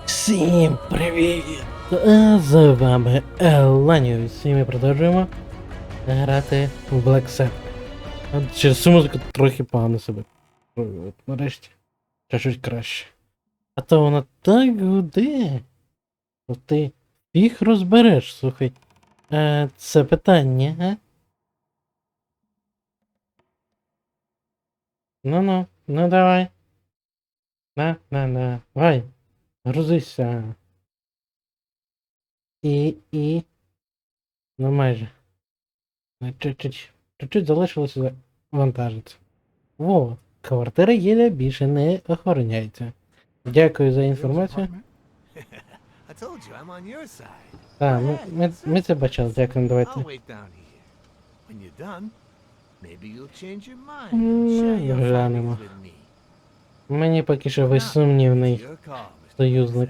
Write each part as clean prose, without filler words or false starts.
Всім привіт! З вами Еланіус, і ми продовжуємо грати в Blacksad. Через цю музику трохи погано себе. Нарешті чуть краще. А то вона так гуде. То ти їх розбереш, слухай. Це питання, а? Ну давай. Давай. Грузися. Ну майже. Чуть-чуть залишилося вантажити. Во, квартира Єля більше не охороняється. Дякую за інформацію. Так, ми це бачили, дякую, давайте. Глянемо. Мені поки що ви сумнівний союзник.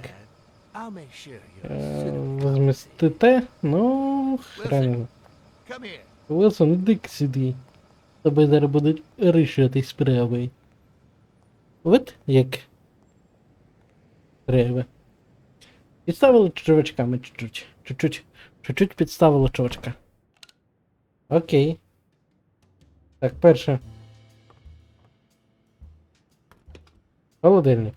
Змістите? Ну, хрен. Вилсон, іди сюди. Тобі зараз будуть рішати справи. От як треба. Підставили чувачками чуть-чуть. Чуть-чуть підставили чувачка. Окей. Так, перше. Холодильник.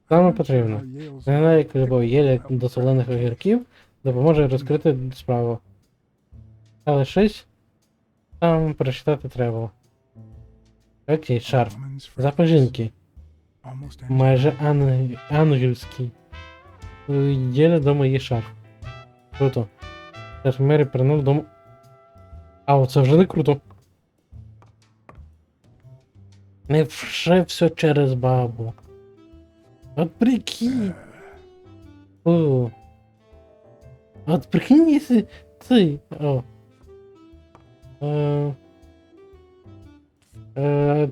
Саме потрібно. Не знаю, як любов Єля до солених огірків допоможе розкрити справу. Але щось там прочитати треба. Окей, шарф. Запах жінки. Майже ангельський. У Єля дома є шарф. Круто. Тож Мері принув дому. А, це вже не круто. Не вже все через бабу. От прикинь. О. От прикинь, если ты... О.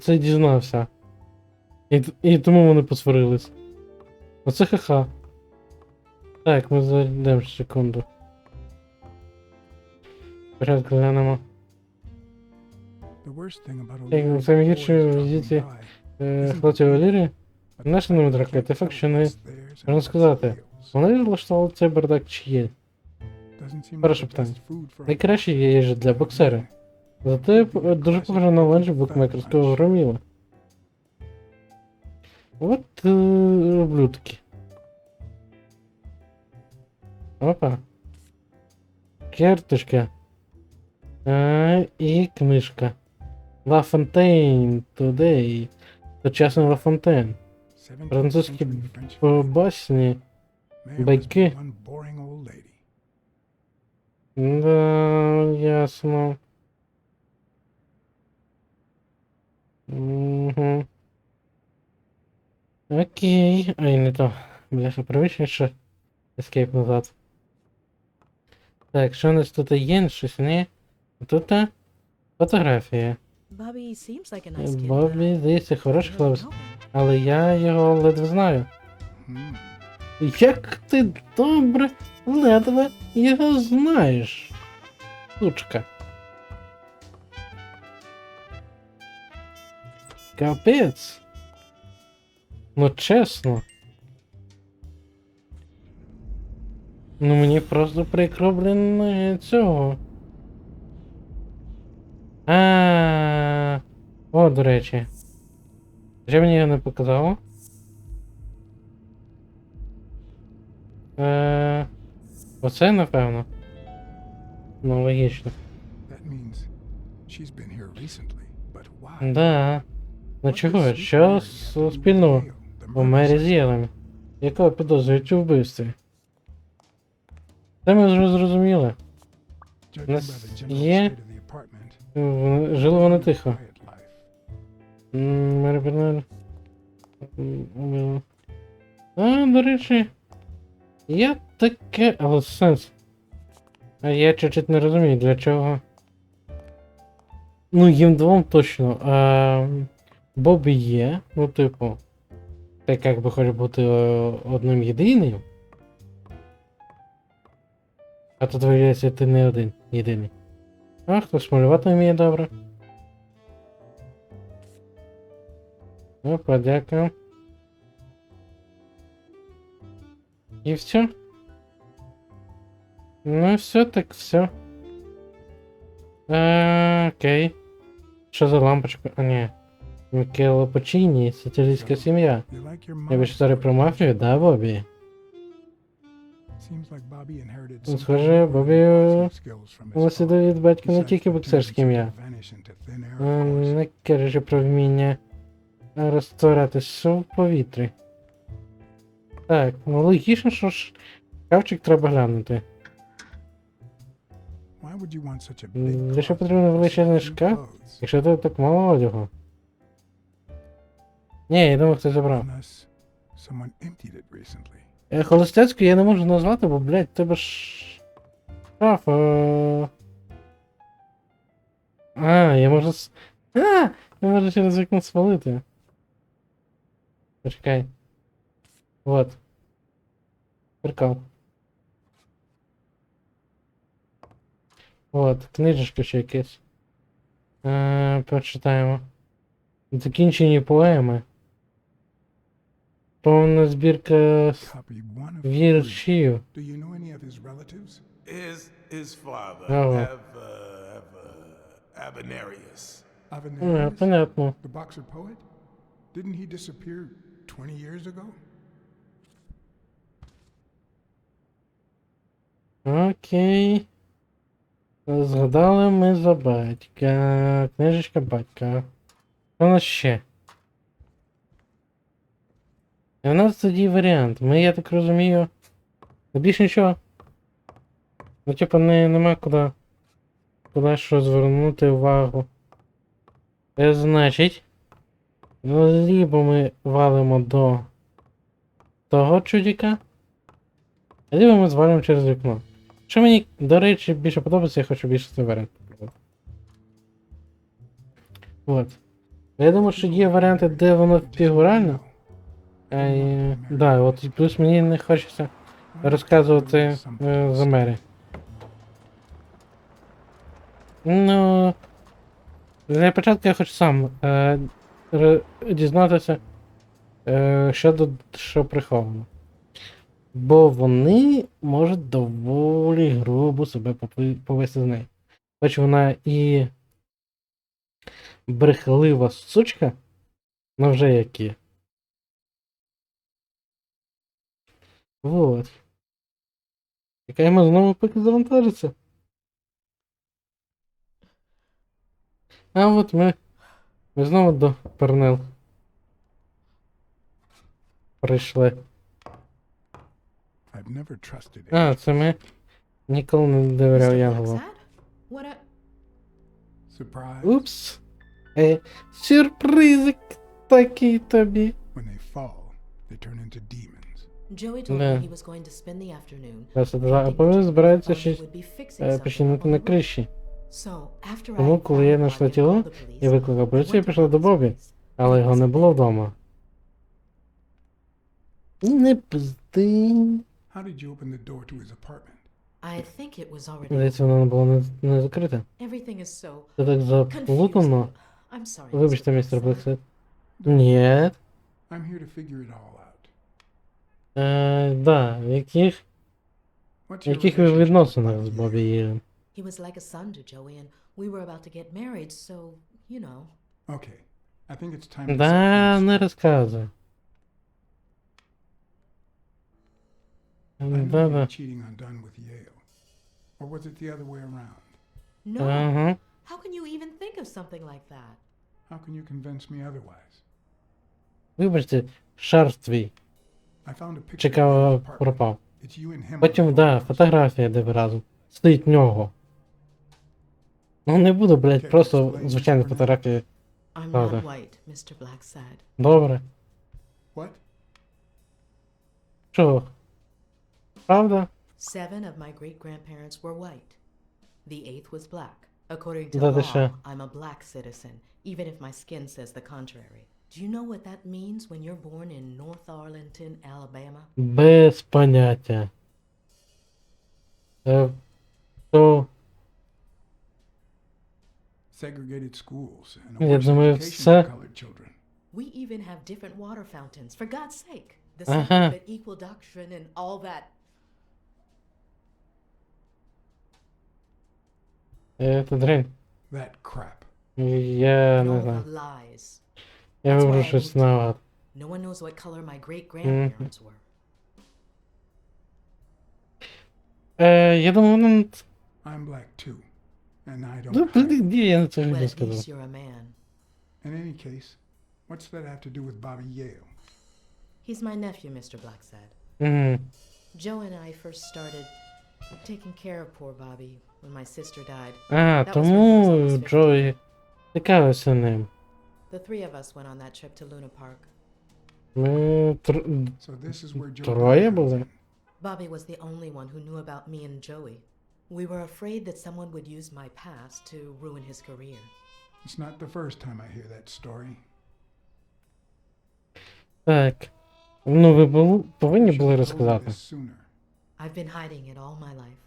Це дізнався. І тому вони посварились. Оце ха-ха. Так, ми зайдемо секунду. Спочатку глянемо. Саме гірше в візиті хлопців Валерії. Наша номерка, те факт, що не можна сказати. Вони влаштували цей бардак чи є? Перше питання. Найкраще є їжа для боксера. Зате дуже похоже на ланч букмекерського громіла. От ублюдки. Опа. Карточка. І книжка. La Fontaine Today. Сучасний Ла Фонтен. Французькі басні. Байки. Да, ясно. Угу. Окей. Ай, не то. Бляха, привичніше. Ескейп назад. Так, що у нас тут є? Щось не? Тут фотографія. Бобі, здається, хороший хлопець. Але я його ледве знаю. Як ти добре ледве його знаєш, сучка. Капець. Ну чесно. Ну мені просто прикро, блін, цього. О, до речі. Чи мені його не показало? Оце, напевно. Ну, логічно. Да. Ну чого? Що спільного у Мері з Єлем? Якого підозрюють у вбивстві? Це ми вже зрозуміли. У нас є... Жили вони тихо. Мері Бернель. До речі. Я таке... Але сенс. А я чуть-чуть не розумію, для чого. Ну, їм двом точно. Бобі є. Ну, типу. Ти як би хочеш бути одним єдиним. А тут виявляється, ти не один єдиний. А, хтось малювати вміє добре. Опа, дякую. І все? Ну і все, так все. Окей. Що за лампочка? А, ні. Мікело Почіні, сицилійська сім'я. Я більше історію про мафію, да, Бобі? Схоже, Бобі наслідує від батька не тільки боксерське ім'я. Не каже про вміння розтворятися в повітрі. Так, ну логічно, що ж шкафчик треба глянути. Для що потрібен величезний шкаф, якщо тут так мало одягу? Ні, я думав, хтось забрав. Холостяцьку я не можу назвати, бо, блядь, тебе ж... шкаф, я можу я можу через вікно свалити. Почекай. Вот. Прикол. Вот, книжечка ще якась. Почитаємо. Закінчені поеми. Повна збірка віршів. His father, Ага. Avenarius. Понятно. The boxer poet? Didn't he disappear 20 years ago? Окей. Згадали ми за батька. Книжечка батька. Що у нас ще? І у нас тоді варіант. Ми, я так розумію. Більше нічого. Ну, типу, нема куди що звернути увагу. Значить. Ну, либо ми валимо до того чудіка. Либо ми звалимо через вікно. Що мені, до речі, більше подобається, я хочу більше цей варіант. Вот. Я думаю, що є варіанти, де воно фігурально. Да, от і плюс мені не хочеться розказувати за мері. Ну, для початку я хочу сам дізнатися, що приховано. Бо вони можуть доволі грубо себе повести з нею. Хоч вона і брехлива сучка, но вже як є. Вот. Чекаємо знову, поки завантажиться. А от ми знову до Пернел прийшли. Це ми ніколи не довіряв Янголу. Упс. Сюрпризик такий тобі. А повинен збирається щось починити на криші. Тому, коли я знайшла тіло і викликав поліцію, я пішла до Бобі, але його не було вдома. Не пизди. Здається, воно не було не закрите. Це так заплутано. Вибачте, містер Blacksad. Ні. Да, в яких ви відносинах з Бобі Єлем? He was like a son to Joey, and we were about to get married, so, you know. Okay. I think it's time to Да, не розказуй. Да. cheating on Dunn with Yale. Or was it the other way around? No. Ага. How can you even think of something like that? How can you convince me otherwise? Вибачте, шарф твій. I found a picture Чекав, of your apartment. пропав. It's you and him. Потім, on the да, photos. фотографія, де ви разом. Стоїть в нього. Ну не буду, блядь, просто звичайні фотографії. I'm Правда. not white, Mr. Blacksad. Добре. What? Що? Правда? 7 of my great-grandparents were white. The 8th was black. According to Да ти law, що? I'm a black citizen, even if my skin says the contrary. Do you know what that means when you're born in North Arlington, Alabama? Без поняття. То... Segregated schools and Я a worse думаю, education все. for colored children. We even have different water fountains, for God's sake. The Uh-huh. separate but equal doctrine and all that. Це дрянь. That crap. Я And не all знаю. the lies. Я That's вибрав why I щось moved here. наугад. No one knows what color my great-grandparents were. Я думаю, ну... I'm black too. And I don't Ну, hide it. ні, я це Well, не at сказав. least you're a man. In any case, what's that have to do with Bobby Yale? He's my nephew, Mr. Blacksad. Угу. Joe and I first started taking care of poor Bobby when my sister died. А, That was when he was тому almost 15. Джой цікавився ним. The three of us went on that trip to Luna Park. Ми So this is where Joe троє comes були. in. Bobby was the only one who knew about me and Joey. We were afraid that someone would use my past to ruin his career. It's not the first time I hear that story. Так. Ну, ви повинні You були should have told me розказати. this sooner. I've been hiding it all my life.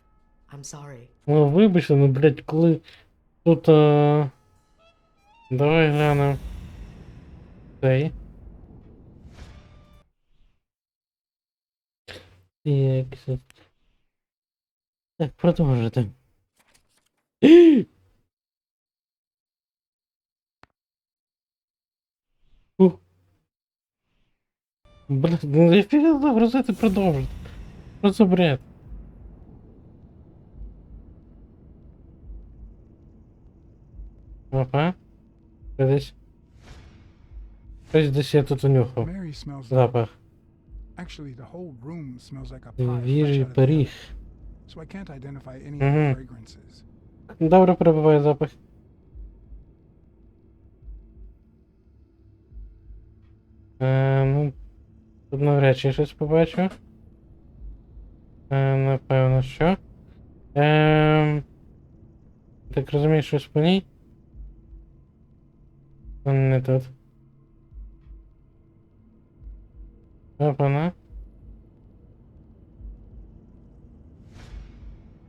I'm sorry. Ну, вибачте, ну, блядь, коли тут... Давай глянемо. Цей. Так, продовжити. Блядь, ну я фігал загрузити продовжити. Що за бред? Опа. Десь. Щось десь я тут унюхав. Mary smells like... Запах. Actually, the whole room smells like a pie fresh Свіжий out of the пиріг. oven. So I can't identify any of Mhm. the fragrances. Добре перебуває запах. Ну, тут навряд чи щось побачу. Напевно, що. Так розумію, щось по ній. Не тут. Опана.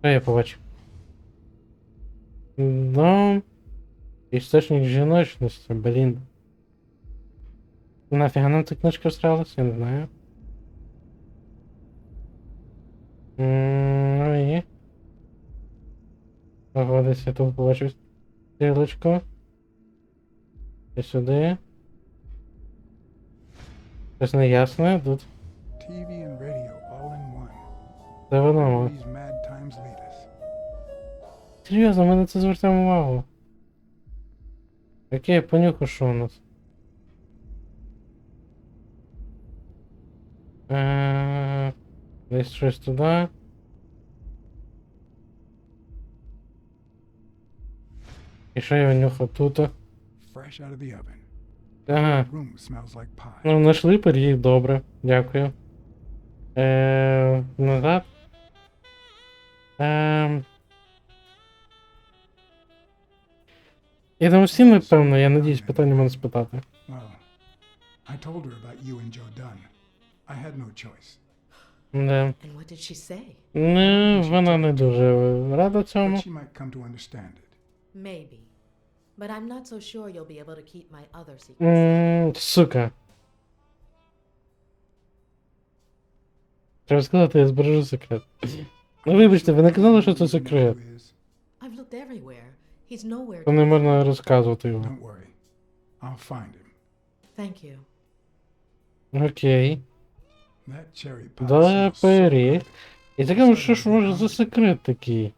Що я побачив? Ну, істочник жіночності, блін. Нафіга нам ця книжка встрялась, я не знаю. Ну і... Ого, десь я тут побачив стрілочку. І сюди. Щось неясне тут. TV and radio all in one. Це Where воно. do these mad times lead us? Серйозно, ми на це звертаємо увагу. Окей, понюхаю, що у нас. Десь щось туди. І що я нюхав тут? Fresh out of the oven. Ага. The room smells like pie. Ну, знайшли пиріг, добре. Дякую. Назад. Я думаю, всі ми, певно, я надіюсь, питання мене спитати. Well, I told her about you and Joe Dunn. I had no choice. Да. And what did she say? Ну, вона не дуже рада цьому. But she might come to understand it. Maybe. But I'm not so sure you'll be able to keep my other secrets. Сука. Треба сказати, я збережу секрет. Ну, вибачте, ви не казали, що це секрет. Who is? I've looked everywhere. He's nowhere То to не be можна розказувати його. Don't worry. I'll find him. Thank you. Окей. That cherry pie Да, smells so пиріг. good. І цікаво, що ж може за секрет такий.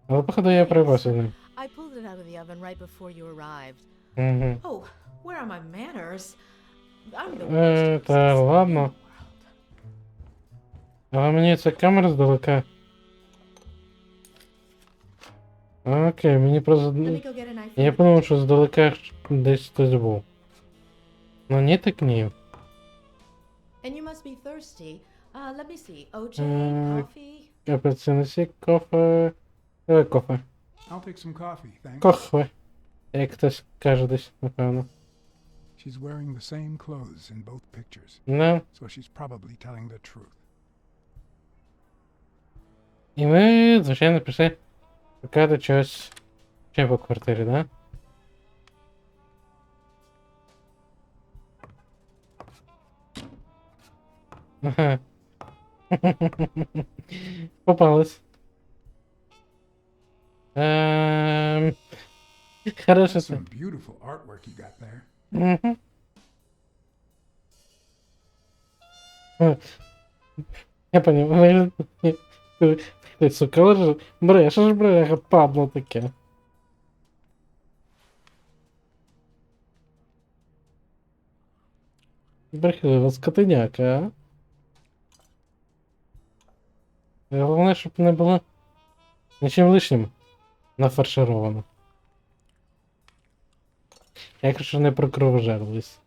Але походу я прибався з ним. I pulled it out of the oven right before you arrived. Угу. Oh, where are my manners? I'm the worst Та hostess in ладно. the world. Але мені ця камера здалека. Окей, мені просто... Let me go get a knife. Я подумав, що здалека десь хтось був. Ну ні, так ні. And you must be thirsty. Let me see. OJ, Uh, coffee. Апельсиновий сік, кофе... Кофе. I'll take some coffee, thanks. Кофе. Як хтось каже десь, напевно. She's wearing the same clothes in both pictures, Ну, so she's probably telling the truth. і ми, звичайно, пішли шукати щось ще по квартирі, да? Ага. Попалась. Хорошо. That's some beautiful artwork you got there. Мгм. О, я понял. Ти, сука, лежиш. Брешеш, бреха, падло таке. Брехлива скотиняка, а? Головне, щоб не було нічим лишнім нафаршировано. Якщо не прокровожерлись.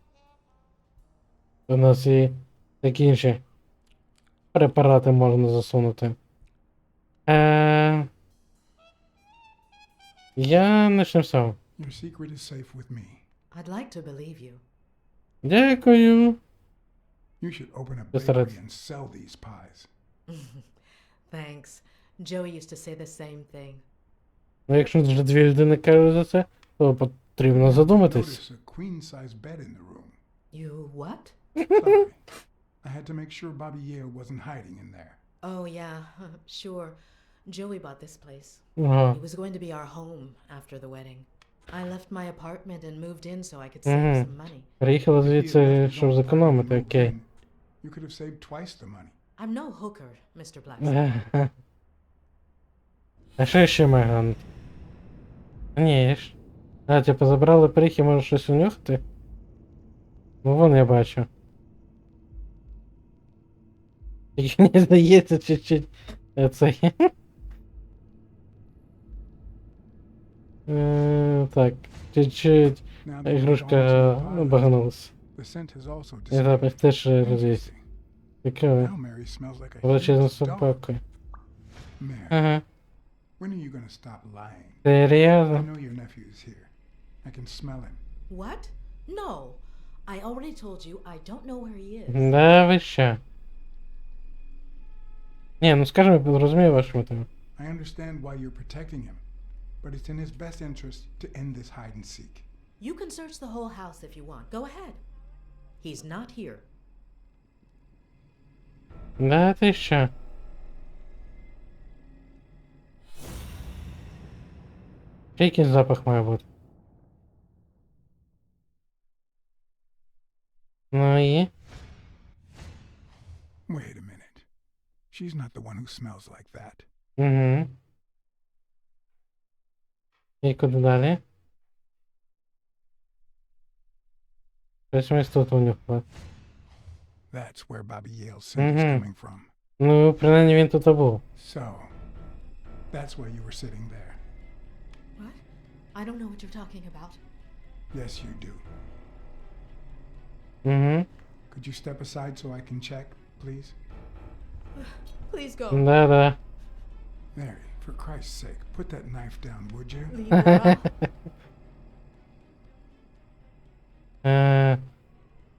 У нас і такі інші препарати можна засунути. Я начнем сам. Your secret is safe with me. I'd like to believe you. Дякую. You should open a Just bakery that- and sell these pies. Thanks. Joey used to say the same thing. Ну, якщо вже дві людини кажуть за це, то потрібно задуматись. Notice a queen-size bed in the room. You what? Sorry. I had to make sure Bobby Yale wasn't hiding in there. Oh, yeah, sure. Joey bought this place. Ага. It was going to be our home after the wedding. I left my apartment and moved in so I could save some money. Приїхала If he had звідси, left his щоб own зекономити, apartment and moved окей. in, You could have saved twice the money. I'm no hooker, Mr. Blacksad. Ага. А що ще має глянути? Ні, я ж. А, типу, забрали прихи, може щось унюхати? Ну, вон я бачу. Тільки мені здається, чуть-чуть цей. Так, чуть-чуть Now that we're ігрушка almost in the баганулась. The scent has also І запах disappeared. теж розвівся. Цікаво. Now Mary smells like a Величезну huge dog. собаку. Mary, Ага. when are you gonna stop lying? I Серйозно? know your nephew is here. I can smell him. What? No. I already told you I don't know where he is. Да ви що? Ні, ну скажімо, розумію вашу мету. I understand why you're protecting him, but it's in his best interest to end this hide and seek. You can search the whole house if you want. Go ahead. He's not here. Да ти що? Ще якийсь запах має бути. Ну і? Wait a minute. She's not the one who smells like that. Угу. І куди далі? Щось ми тут унюхали. That's where Bobby Yale's scent is Mhm. coming from. Ну, принаймні він тут був. So, that's why you were sitting there. What? I don't know what you're talking about. Yes, you do. Угу. Could you step aside so I can check, please? Please go. Да-да. Mary, for Christ's sake, put that knife down, would you? Leave her out.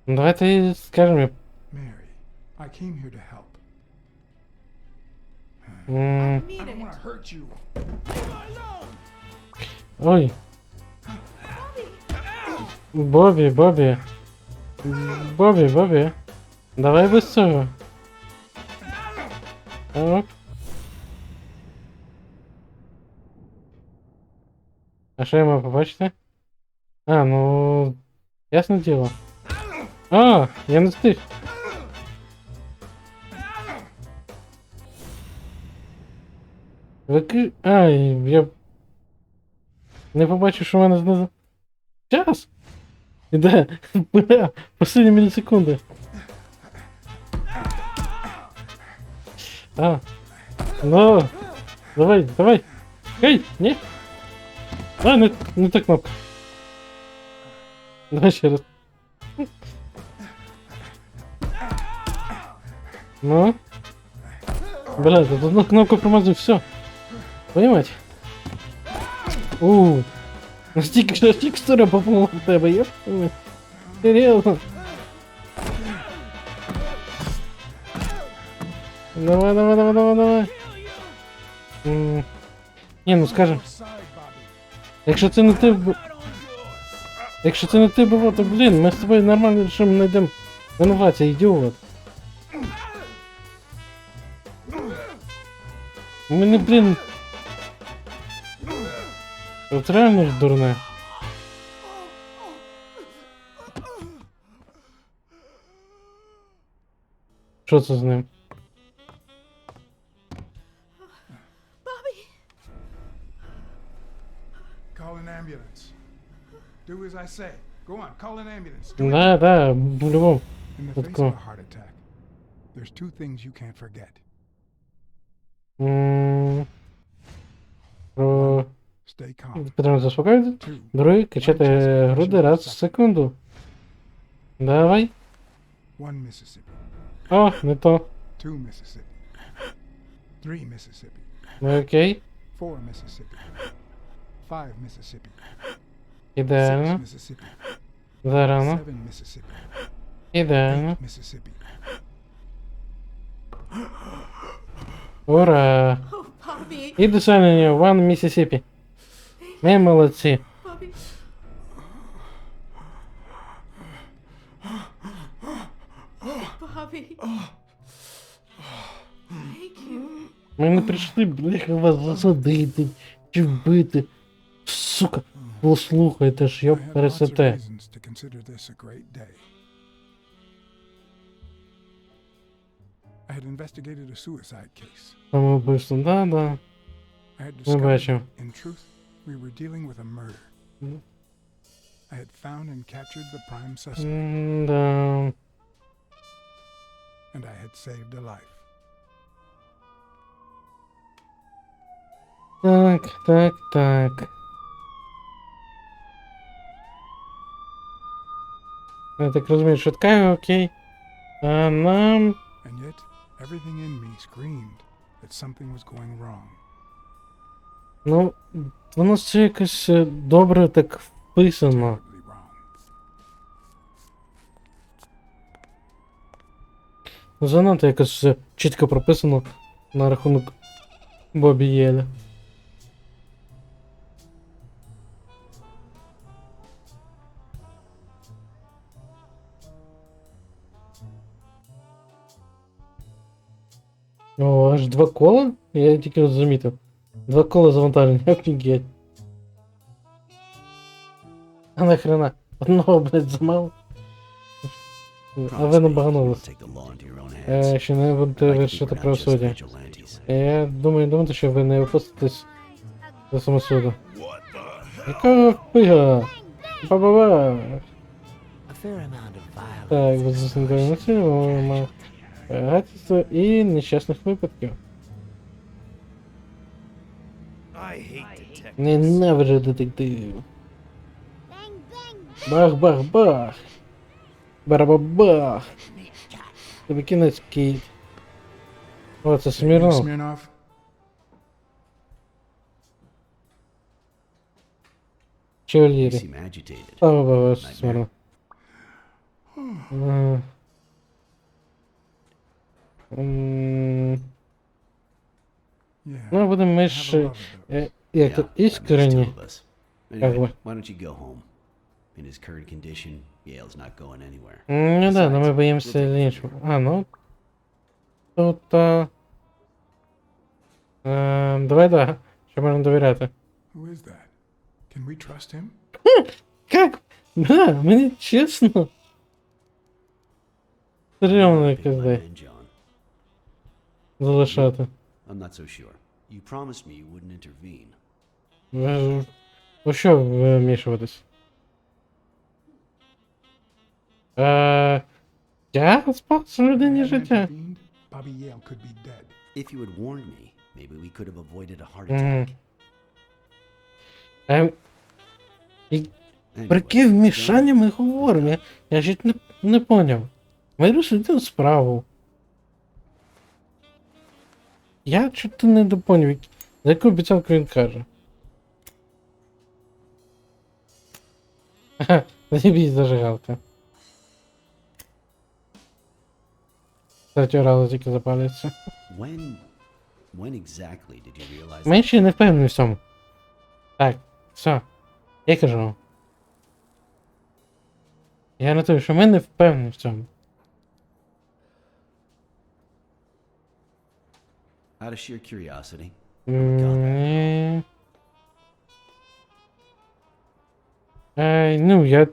Ну, давайте скажемо. Mary, I came here to help. М, Mean I don't want it. to hurt you. Ой. Бобі, Бобі. Бобі, Бобі. Давай без цього. Оп. А що я маю побачити? А, ну... Ясне діло. А, я не встиг. Ай, я... Не побачив, що в мене знизу. Час! Іде, бля, останні мілісекунди. А. Ну. Давай, давай. Ей, ні. А, не та кнопка. Давай ще раз. Ну. Бля, тут одну кнопку промазав, все. Понимаете? Настільки ж текстура попала в тебе, я понимаю. Серйозно. Давай, давай, давай, давай, давай. Ні, ну скажем. Side, Bobby. Якщо це не ти Якщо це не ти був, то блін, ми з тобою нормально рішимо знайдемо винуватця, ідіот. У мене, блін. От реально ж дурне. Що це з ним? Call an ambulance. Do as I say. Go on, call an ambulance. Do it. Да, по-любому. In the Let's face go. of a heart attack, there's two things you can't forget. Про... Stay calm. Потрібно заспокоїти. Two, Другий, качати груди раз в секунду. Давай. one Mississippi. О, не то. Two Mississippi. Three Mississippi. Ну окей. Four Mississippi. Five Mississippi. Six Ідеально. Mississippi. Зарано. Seven Mississippi. Ідеально. Eight Mississippi. Ура! Oh, Bobby! І досягнення One Mississippi. Ми молодці. Bobby! Bobby! Thank you. Ми не прийшли, бляха, вас засадити чи вбити. Сука, послухайте ж, I йоп had lots of пересете. reasons to consider this a great day. I had investigated a suicide case. Самоубивство, да. I had Ми discovered бачимо. that, in truth, we were dealing with a murder. Mm. I had found and captured the prime suspect, Да. and I had saved a life. Так. Я так розумію, швидка, окей. А нам... And yet, everything in me screamed that something was going wrong. Ну, воно все якось добре так вписано. Terribly wrong. Занадто якось все чітко прописано на рахунок Бобі Єля. О, аж 2 кола? Я тільки от замітив. 2 кола завантаження, офігеть. А нахрена? Одного, блядь, замало. А ви набаганулись. Що не будете вирішити правосуддя. Я думаю, що ви не опуститесь до самосуду. Яка пига? Ба-ба-ба. Так, без заснідання насилля, гатство і нещасних випадків. Ненавиджу детективів. Бах-бах-бах. Барабабах. Тобі кінець, кіт. О, це Смірнов. Smirnov? Чевелірі. Слава Богу, Смірнов. Yeah. Ну, будемо ми Have a ж, love of those. як то, іскренні. Anyway, Как бы. why don't you go home? In his current condition, Yale's not going anywhere. Ну да, но ми Besides, боїмося we'll take іншого. А, ну. Тут. Давай, да. Що можна довіряти. Who is that? Can we trust him? Как? Да, мені чесно. Стрьомно Big якось my дай. man, John. Залишати. I'm not so sure. You promised me you wouldn't intervene. Ви ж- у що вмішуватись? Я спас людині If I hadn't життя. intervened, Bobby Yale could be dead. If you had warned me, maybe we could have avoided a heart Мгм. attack. Про яке Anyway, вмішання John, ми говоримо? Я ж не поняв. Ми розслідуємо справу. Я чого-то не допоняв, за яку обіцянку він каже. Ха, заєбіть зажигалка. Третього разу тільки запалюється. when exactly did you realize Ми ще не впевнені в цьому. Так, все. Я кажу вам. Я нотую, що ми не впевнені в цьому. How Out of sheer curiosity. I'm a cop. Ні. Ну, я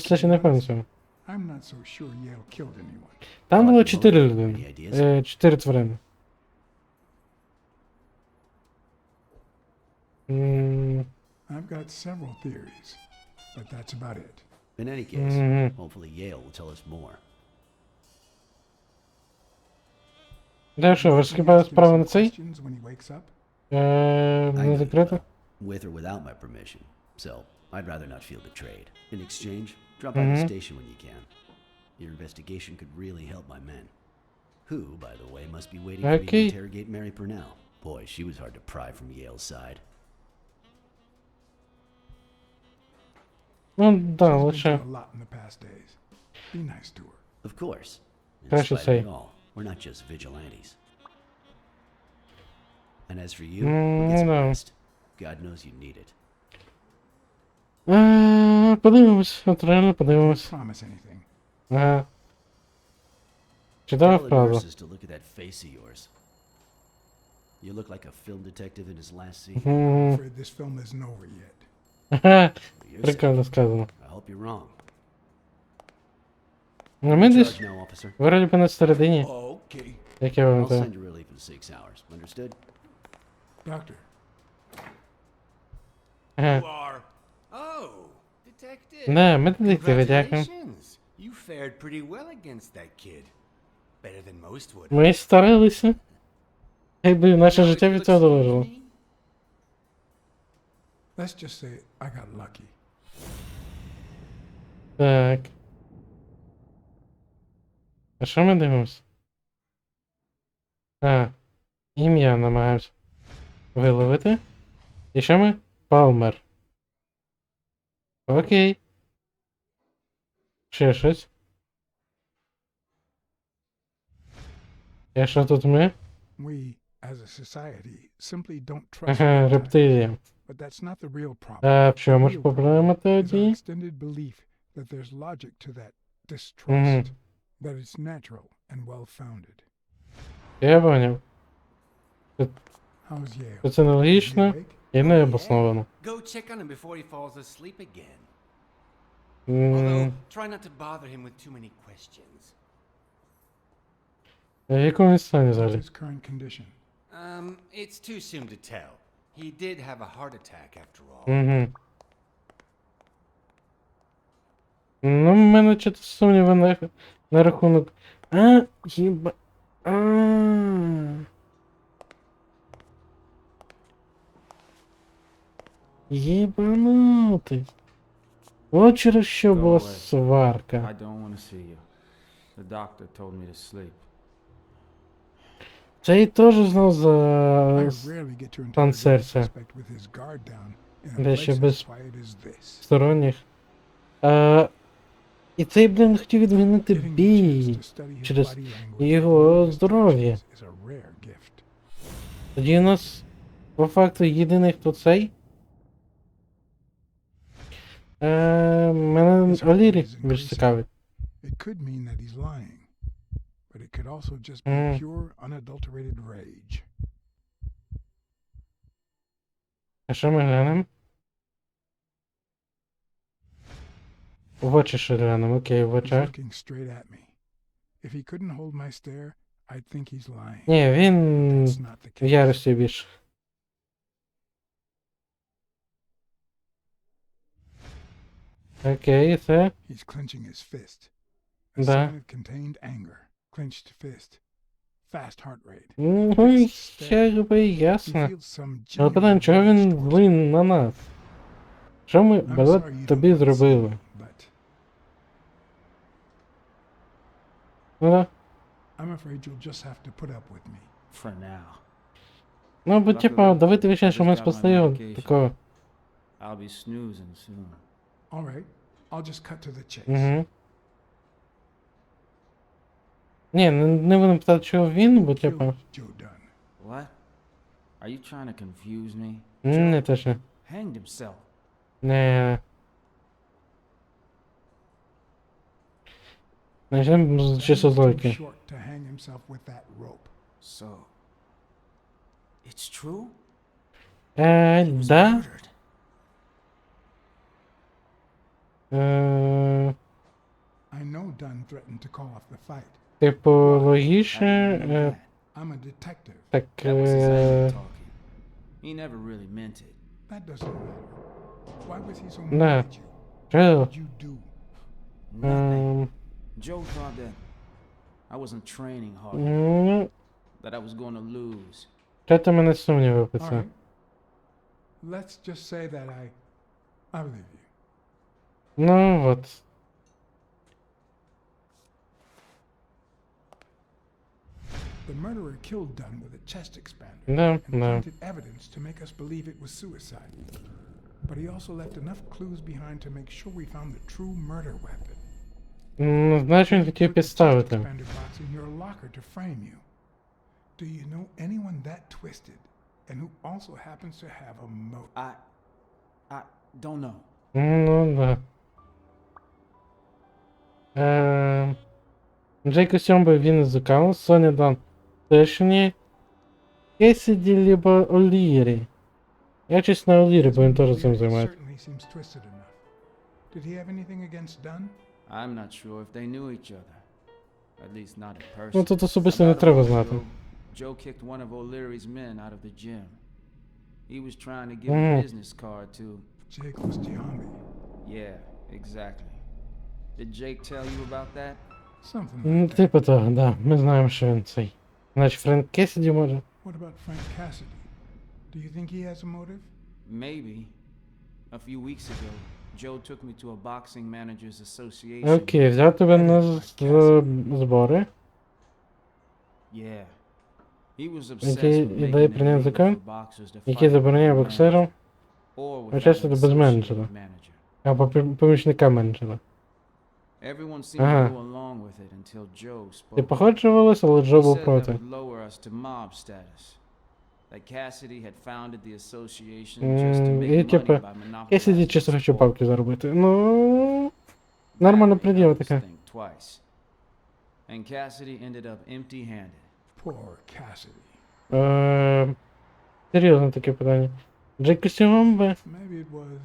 ще не певний цьому. I'm not so sure Yale killed anyone. Там було Any 4 Any людини. ideas? 4 тварини. М, I've got several theories, but that's about it. In any case, Mhm. hopefully Yale will tell us more. Де що, Can you розкриваю ask him справу some на цей? questions when he wakes up? I Не know you закрито? will, with or without my permission. So, I'd rather not feel betrayed. In exchange, drop by the station when you can. Your investigation could really help my men. Who, by the way, must be waiting for me to Okay. interrogate Mary Purnell. Boy, she was hard to pry from Yale's side. Ну, да, She's been лише. through a lot in the past days. Be nice to her. Of course. In I should spite of say. it all, we're not just vigilantes. And as for you, Mm, get some no. rest. God knows you need it. Подивимось, от реально подивимось. Promise anything. Ага. Чудова Tell the фраза. nurses to look at that face of yours. You look like a film detective in his last scene. I'm Мгм. afraid this film isn't over yet. Ага, You're прикольно saying. сказано. I hope you're wrong. Ну ми In десь charge now, officer. вроді би на середині, Okay. як я I'll пам'ятаю. send you relief in 6 hours. Understood? Doctor, You Ага. are. Oh, detective. Да, ми детективи, дякую. Congratulations. You fared pretty well against that kid. Better than most would. Ми старалися. Якби наше Now, життя if від you'll цього excuse залежало. me, let's just say I got lucky. Так. А що ми дивимося? Ім'я намагаємось виловити. І що ми? Палмер. Окей. Ще щось. І що тут ми? We, as a society, simply don't trust Ага, reptiles. рептилія. But that's not the real problem. А в чому ж The real проблема problem is our тоді? extended belief that there's logic to that distrust, that it's natural and well-founded. Я поняв. How's Yale? Що це Is he нелогічно awake? і не обосновано. go check on him before he falls asleep again. М, Although, try not to bother him with too many questions. В якому він стані What's взагалі? his current condition? It's too soon to tell. He did have a heart attack after all. Угу. Ну, в мене чисто сумніви на рахунок. Єба. Єбанутий. От через що Go була away. сварка. I don't want to see you. The doctor told me to sleep. Цей теж знав I за rarely get to Пан interrogate a серця. suspect with his guard down in a Де place ще as без quiet as this. сторонніх. І цей, блін, хотів відмінити Getting the chance бій to study his через body language його and здоров'я. is a rare gift. Тоді у нас, по факту, єдиний, хто цей. Мене Олірі більш цікавить. It could mean that he's lying, but it could also just be Mm. pure, unadulterated rage. А що ми глянемо? В очі що глянемо, окей, в He's очах. looking straight at me. If he couldn't hold my stare, I'd think he's lying. Ні, він That's not the в case. ярості більше. Окей, це. He's clenching his fist. A Да. sign of contained anger. Clenched fist. Fast heart rate. Ну, якби He ясно. feels some Але питання, чого genuine він rage towards злий на нас? Що ми, I'm Белет, sorry you тобі don't understand, зробили? but Ну да. I'm afraid you'll just have to put up with me. For now. Ну, бо типа, давити вічно, що ми спасли його, такого. I'll be snoozing soon. All right, I'll just cut to the chase. Угу. Ні, не будемо питати, чого він, бо Killed типа. Joe Dunn. What? Are you trying to confuse me? Не точно. Hanged himself. Не. Начнемо з чисто That was too злойки. short to hang himself with that rope. So, It's true? Да. Murdered. I know Dunn threatened to call off the fight. Типу, How логічно, do you know that? I'm a detective. так, That was his anger talking. He never really meant it. That doesn't matter. Why was he so Да. mad at you? Що? What did you do? Nothing. Joe thought that I wasn't training hard, Ну, that I was going to lose. що ти мене сумніви по All це? right. Let's just say that I believe you. Ну, от. The murderer killed Dunn with a chest expander Да, and да. planted evidence to make us believe it was suicide. But he also left enough clues behind to make sure we found the true murder weapon. Ну, знаєш, він хотів Put the chest підставити. expander box in your locker to frame you. Do you know anyone that twisted and who also happens to have a motive? I don't know. Ну, да. Джейко Сьомбо він із Укану, Соня Дан Тешні, Кесіді либо Олірі. Я честь на Олірі, бо він теж цим займається. Certainly seems twisted enough. Did he have anything against Dunn? I'm not sure if they knew each other. At least not in person. Ну, тут особисто не About a треба month знати. ago, Joe kicked one of O'Leary's men out of the gym. He was trying to give a business card to... Jake was Giambi. Yeah, exactly. Did Jake tell you about that? Something Ну, like that. типу того, да. Ми знаємо, що він цей. Значить, Френк Кесіді може. What about Frank Cassidy? Do you think he has a motive? Maybe. A few weeks ago, Joe took me to a boxing managers association. Окей, взяв тебе на збори. Yeah. He was Який obsessed with ідеї making it прийняв illegal закон, for boxers to який fight забороняє without a боксерам manager or without участвувати an без associate менеджера. manager. Або помічника менеджера. Everyone seemed Ага. to go along with it until Joe spoke. Ти походжувалась, але He Джо був said that проти. would lower us to mob status. That Cassidy had founded the association just to make І money типу, by Кесіді monopolizing чисто the хочу sport. палки заробити. Ну, нормальна That made приділа us така. think twice. And Cassidy ended up empty-handed. Poor Cassidy. Серйозне таке питання. Джейко Сьомбо, Maybe it was.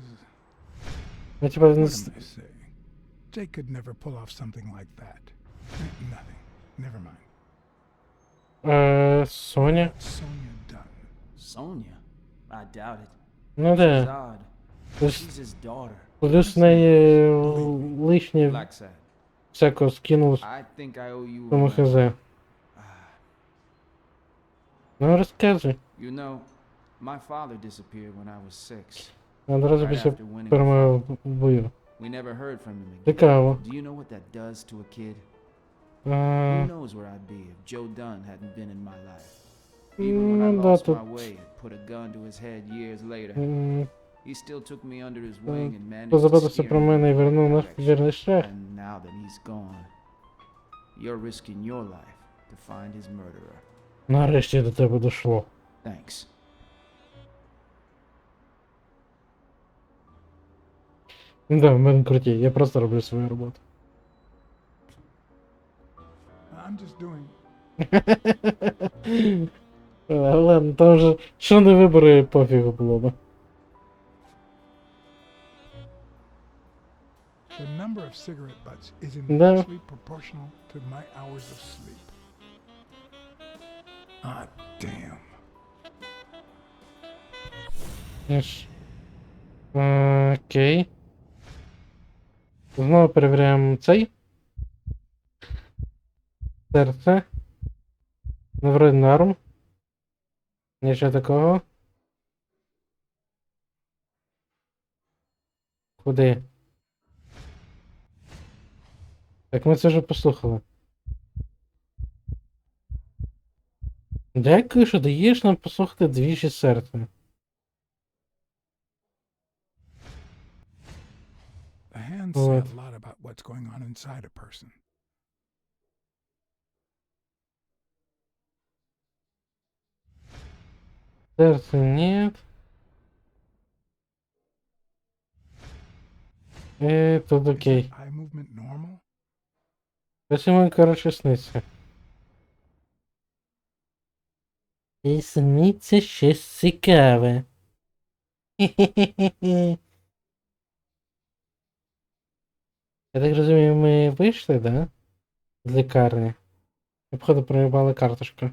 ну типа, What не am с- I saying? Jake could never pull off something like that. Nothing. Never mind. Соня. Sonia Dunn. Sonia? I doubt it. Ну She's да. odd. Плюс, She's his daughter. плюс в неї лишнє Blacksad. всякого скинулось. I think I owe you Тому one. хз. Ну розкажи. You know, my father disappeared when I was 6. Одразу Right після after winning the перемоги fight. в бою. We never heard from him again. Цікаво. Do you know what that does to a kid? А, Who knows where I'd be if Joe Dunn hadn't been in my life? Even when I Ну да, lost тут my way and put a gun to his head years later, м, he still took me under his wing and managed to позаботився steer про me in мене і the вернув right на direction. вірний шлях. And now that he's gone, you're risking your life to find his murderer. Нарешті до тебе дошло. Thanks. Да, в мене круті, я просто роблю свою роботу. I'm just doing. Ладно, там вже що не вибори, пофігу було б. The number of cigarette butts is Да. inversely proportional to my hours of sleep. Ah, damn. Аж. Окей. Знову перевіряємо цей. Серце. Ну, вроді норм. Нічого такого. Куди? Так ми це вже послухали. Дякую, що даєш нам послухати двічі серце. The hands say What? a lot about what's going on inside a person. Сердце нет. Тут Is окей. that eye movement normal? Ось йому, коротше, сниться. І сниться щось цікаве. Хе-хе-хе-хе. Я так розумію, ми вийшли, да? З лікарні. І, походу, проїбали карточку.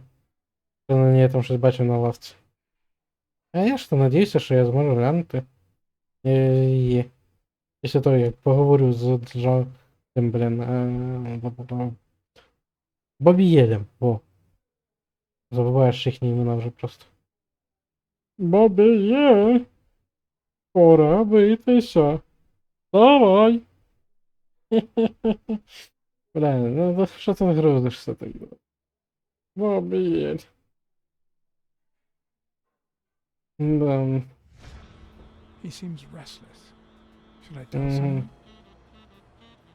Що на ній я там щось бачив на лавці. А я ж то надіюся, що я зможу глянути її. Після того, як поговорю з тим, Бобієлем. О. Забуваєш їхні імена вже просто. Бобієль. Пора битися. Давай. Бля, ну що ти грузишся так? Бобієль. Да. He seems restless. Should I tell someone?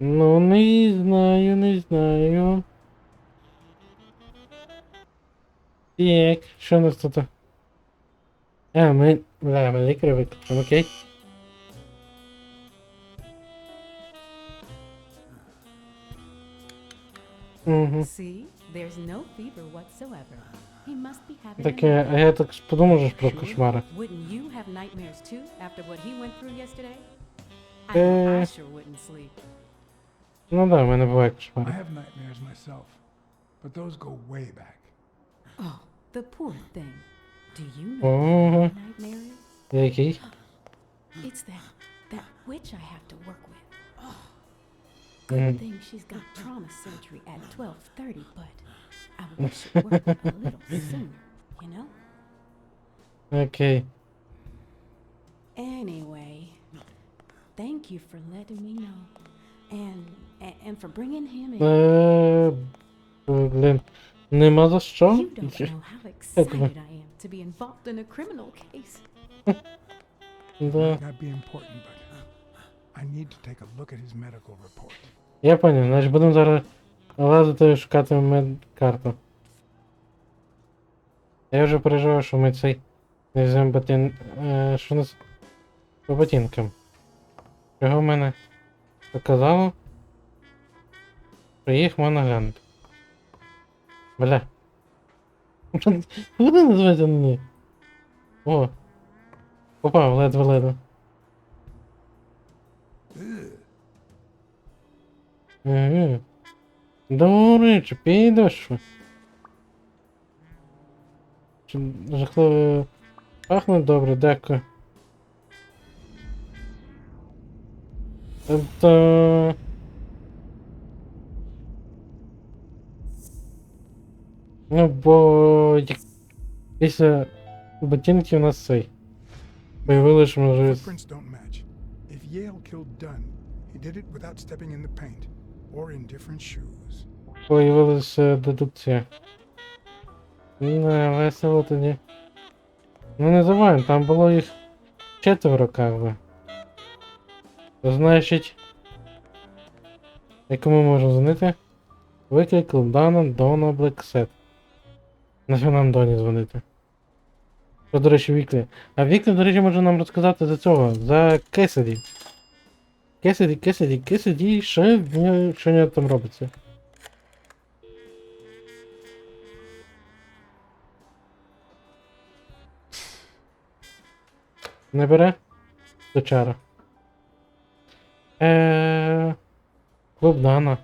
Ну, не знаю. Так, що у нас тут? Ми лікаря викликаємо, окей? Угу. See, there's no fever whatsoever. He must be having Так, a nightmare. а я так подумав же ж про кошмари. Wouldn't you have nightmares too after what he went through yesterday? I Eh. know I sure wouldn't sleep. Ну да, в мене буває I кошмари. have nightmares myself, but those go way back. Oh, the poor thing. Do you know Ого. what a nightmare is? Який? It's that witch I have to work with. Oh, Mhm. good thing she's got trauma surgery at 12:30, but I wish it worked a little sooner, you know? Окей. Anyway, thank you for letting me know. And for bringing him in. Блін. Нема за що? You don't know how excited I am to be involved in a criminal case. Да. Might not be important, but I need to take a look at his medical report. Я понял, значить будемо зараз лазити і шукати медкарту. Я вже переживав, що ми цей не візьмемо що у нас по ботинкам. Чого в мене показало, що їх можна глянути. Бля. Куди називається мені? О. Попав, ледве-ледве. Угу. До речі, підошви. Жахливо пахне добре, дякую. Тобто... Ну, бо... Після ботинків у нас цей. Появилось, що можливість... Footprints don't match. If Yale killed Dunn, he did it without stepping in the paint, or in different shoes. Появилася дедукція. Не, весело тоді. Ну не забуваємо, там було їх 4, как би. Значить... Яку ми можемо дзвонити? Виклик Дона Blacksad. Нащо нам Доні дзвонити? Що, до речі, Віклі? А Віклі, до речі, може нам розказати за цього, за Кесіді. Кесіді, що в нього там робиться? Не бере? Дочара. Клуб Дана.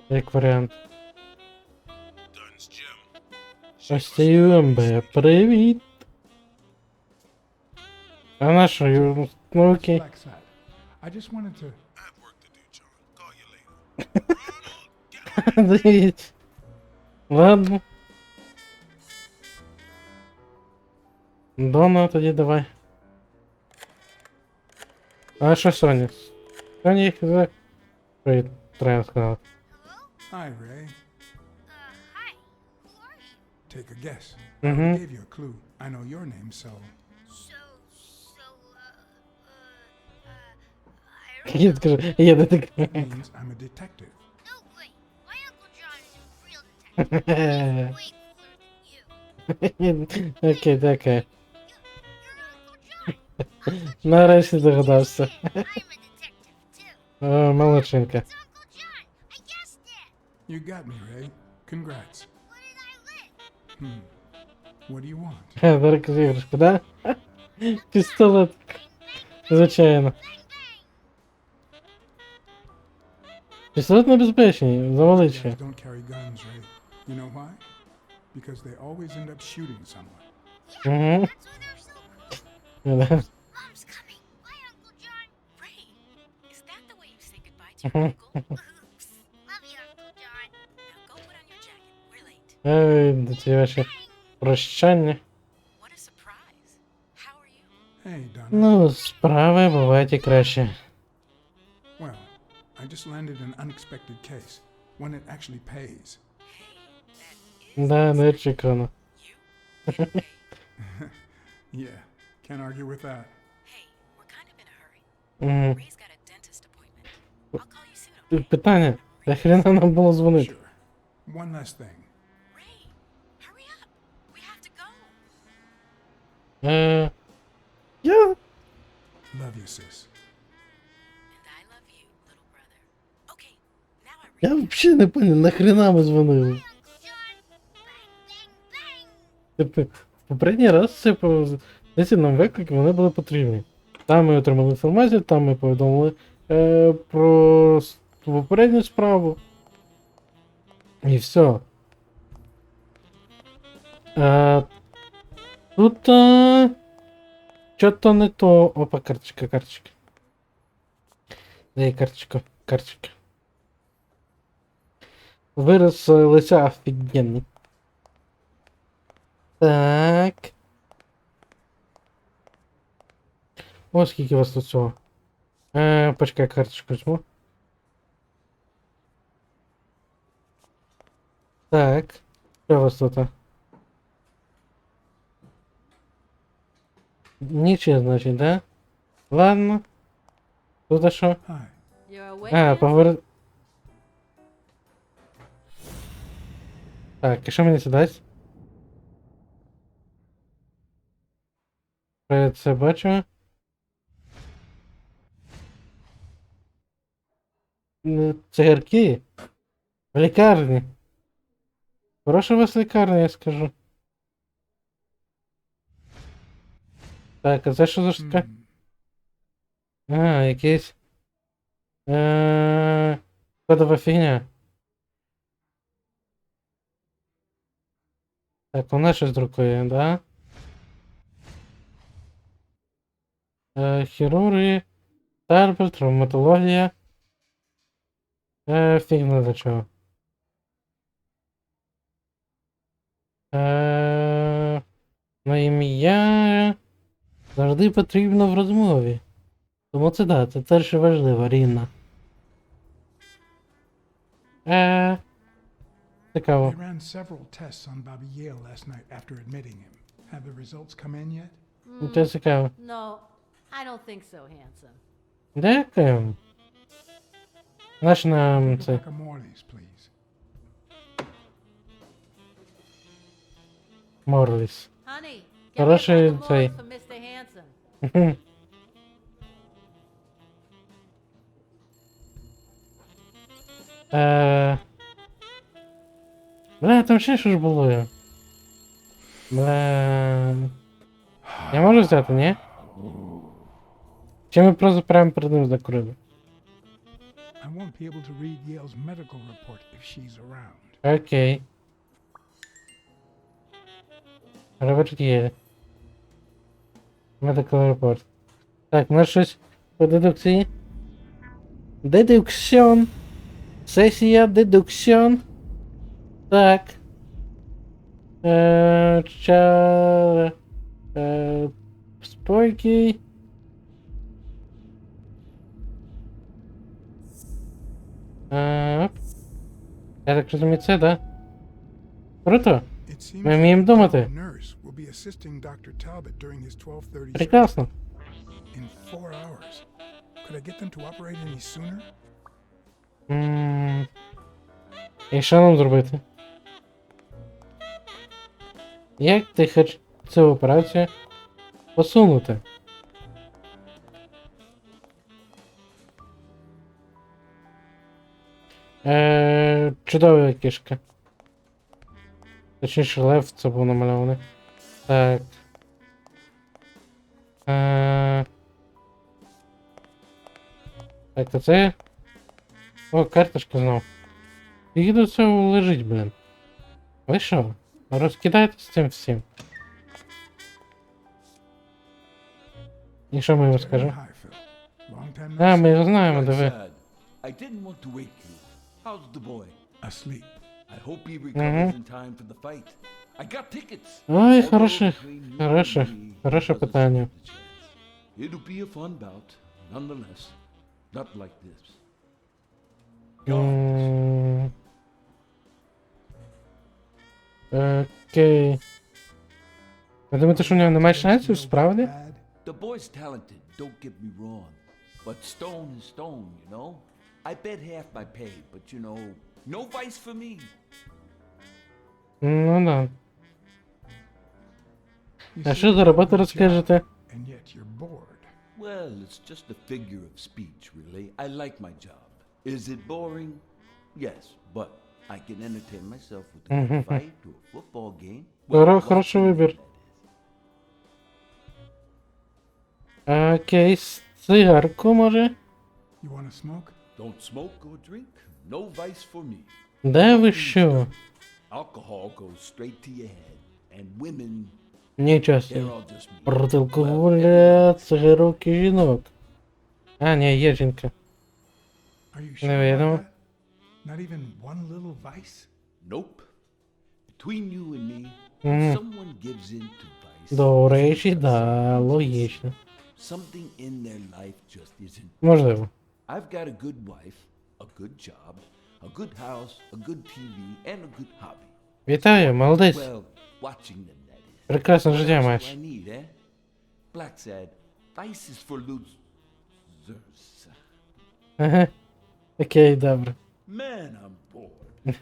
Як варіант. Dunn's gym. Ось це ЮМБ. Привіт. А на що? Ну окей. Blacksad, I just wanted to... I have work to do, John. Call you later. Дивіться. Ладно. Дона, тоді давай. А що Соня? Соня їх за... Привіт, треба сказати. Hi, Ray. Hi. Who are you? Take a guess. I Mhm. already gave you a clue. I know your name, so... I Я скажу, я детектив. That means I'm a detective. No way. My Uncle John is a real detective. He's way cooler than you. Окей, таке. You're not Uncle John. Нарешті догадався. I'm a detective too. О, молодчинка. It's Uncle John. I guessed it. You got me, Ray. Congrats. What did I win? What do you want? Дарка з іграшка, да? Пістолет. Звичайно. Пістолет небезпечний, завалить Guys ще. don't carry guns, Ray. You know why? Because they always end up shooting someone. Угу. That's why they're so cool. Да. Mom's coming. Bye, Uncle John. Ray, is that the way you say goodbye to your uncle? Oops. Love you, Uncle John. Now go put on your jacket. We're late. Ой, ці ваші прощання. What a surprise. How are you? Hey, Donna. Ну, справи бувають і краще. Well, I just landed an unexpected case. One that actually pays. Да, неочікувано. Yeah, can't argue with that. Hey, we're kind of in a hurry. Мгм. Ray's got a dentist appointment. I'll call you soon, okay? Питання. Та хрена нам було дзвонити? Sure. One last thing. Ray, hurry up. We have to go. Я... Love you, sis. And I love you, little brother. Okay, now I Я really взагалі не понял, нахрена ми дзвонили? Uncle John. Bang, bang, bang. Типу, в попередній раз це десь нам виклики, вони були потрібні. Там ми отримали інформацію, там ми повідомили про попередню справу. І все. Тут що-то не то. Опа, карточка, карточка. Дай карточку, карточка. Вираз лиця офігенний. Так. О, скільки у вас тут всього. Почекай, карточку візьму. Так. Що у вас тут? Нічого, значить, да? Ладно. Тут що? Hi. You're awake. А, поговори. Так, і що мені це дасть? Що я це бачу? Цигарки? В лікарні. Хороша у вас лікарня, я скажу. Так, а це що за штука? А, якийсь... Кодова фігня. Так, вона щось друкує, да? Хірургія, тарбель, травматологія. Фігня для чого. На ім'я завжди потрібно в розмові. Тому це да, це теж важливо, Рінна. Цікаво. They ran several tests on Bobby Yale last night after admitting him. Have the results come in yet? Це цікаво. No, I don't think so, handsome. Дякую. Наш нам це. Like a Morley's, please. Морліс. Honey, get Хороший me a couple цей. more for Mr. Handsome. Бля, там ще що ж було. Бля. Я можу взяти, ні? Чи ми просто прямо перед ним закурили? I won't be able to read Yale's medical report if she's around. Окей. Робert Yale. Medical report. Так, у нас щось по дедукції. Дедукціон. Сесія дедукціон. Так. Спокій. Я так розумію, це, да? Круто. It seems Ми вміємо that думати. the nurse will be assisting Dr. Talbot during his 12:30 shift Прекрасно. in 4 hours. Could I get them to operate any sooner? І що нам зробити? Як ти хочеш цю операцію посунути? Чудова кішка. Точніше, лев це був намальований. Так. Так, то це. О, карточка знов. Скільки до цього лежить, блін? Ви що? Розкидайте з цим всім. І що ми йому скажемо? Hi, Phil. Long time no А, ми see. його знаємо, диви. Blacksad, I didn't want to wake you. How's the boy? Asleep. I hope he recovers in time for the fight. I got tickets. Ой, Although хороше, between you хороше, and me, хороше he doesn't питання. stand a chance. It'll be a fun bout, nonetheless. Not like this. Окей. Ви думаєте, що у нього немає шансів, справді? Bad. The boy's talented, don't get me wrong. But stone is stone, you know? I bet half my pay, but you know, no vice for me. Ну да. You А say що you за have роботу a job, розкажете? And yet you're bored. Well, it's just a figure of speech, really. I like my job. Is it boring? Yes, but I can entertain myself with a good fight or a football game. Хороший вибір. Окей, цигарку може? You want to smoke? Don't smoke or drink. No vice for me. Да ви що? Alcohol goes straight to your head, and women, Нічого they're собі. all just me. Проти алкоголя, цигарок і жінок. А, ні, є жінка. Are you sure Невідомо. about that? Not even one little vice? Nope. Between you and me, Mhm. if someone gives in to vice, До речі, да, логічно. something in their life just isn't. Можливо. I've got a good wife, a good job, a good house, a good TV, and a good hobby. Вітаю, молодець. Well, watching them, that is. Прекрасне What життя else do маєш. I need, eh? Blacksad, vice is for losers. Ага. Окей, добре. Man, I'm bored.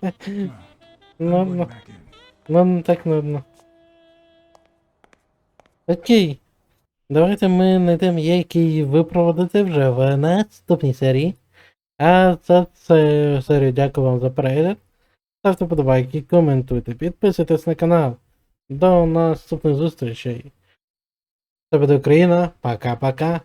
I'm Ну, going ну, back in. ну, не так нудно. Окей. Давайте ми знайдемо який випроводити вже в наступній серії. А за цю серію дякую вам за перегляд. Ставте подобайки, коментуйте, підписуйтесь на канал. До наступних зустрічей. Це буде Україна. Пока-пока.